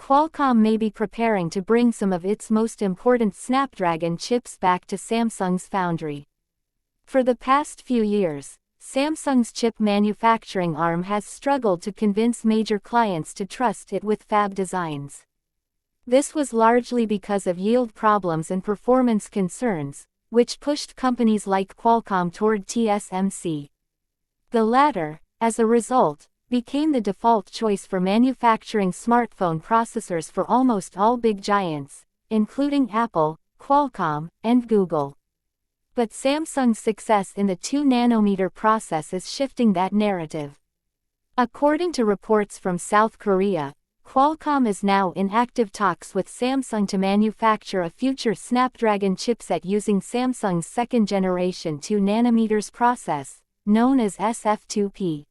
Qualcomm may be preparing to bring some of its most important Snapdragon chips back to Samsung's foundry. For the past few years, Samsung's chip manufacturing arm has struggled to convince major clients to trust it with fab designs. This was largely because of yield problems and performance concerns, which pushed companies like Qualcomm toward TSMC. The latter, as a result, became the default choice for manufacturing smartphone processors for almost all big giants, including Apple, Qualcomm, and Google. But Samsung's success in the 2-nanometer process is shifting that narrative. According to reports from South Korea, Qualcomm is now in active talks with Samsung to manufacture a future Snapdragon chipset using Samsung's second-generation 2-nanometers process, known as SF2P.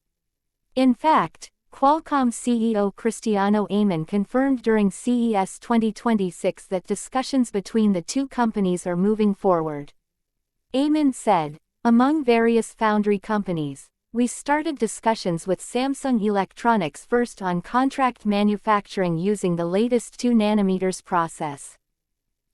In fact, Qualcomm CEO Cristiano Amon confirmed during CES 2026 that discussions between the two companies are moving forward. Amon said, "Among various foundry companies, we started discussions with Samsung Electronics first on contract manufacturing using the latest 2-nanometers process.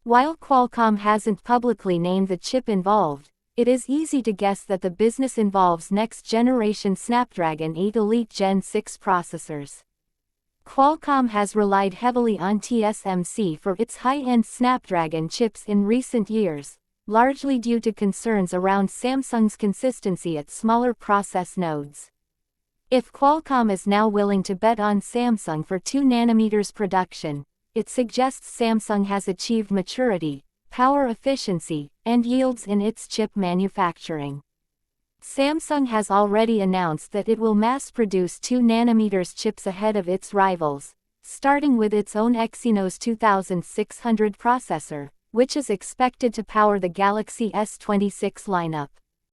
While Qualcomm hasn't publicly named the chip involved, it is easy to guess that the business involves next-generation Snapdragon 8 Elite Gen 6 processors." Qualcomm has relied heavily on TSMC for its high-end Snapdragon chips in recent years, largely due to concerns around Samsung's consistency at smaller process nodes. If Qualcomm is now willing to bet on Samsung for 2-nanometers production, it suggests Samsung has achieved maturity, power efficiency, and yields in its chip manufacturing. Samsung has already announced that it will mass-produce 2-nanometers chips ahead of its rivals, starting with its own Exynos 2600 processor, which is expected to power the Galaxy S26 lineup.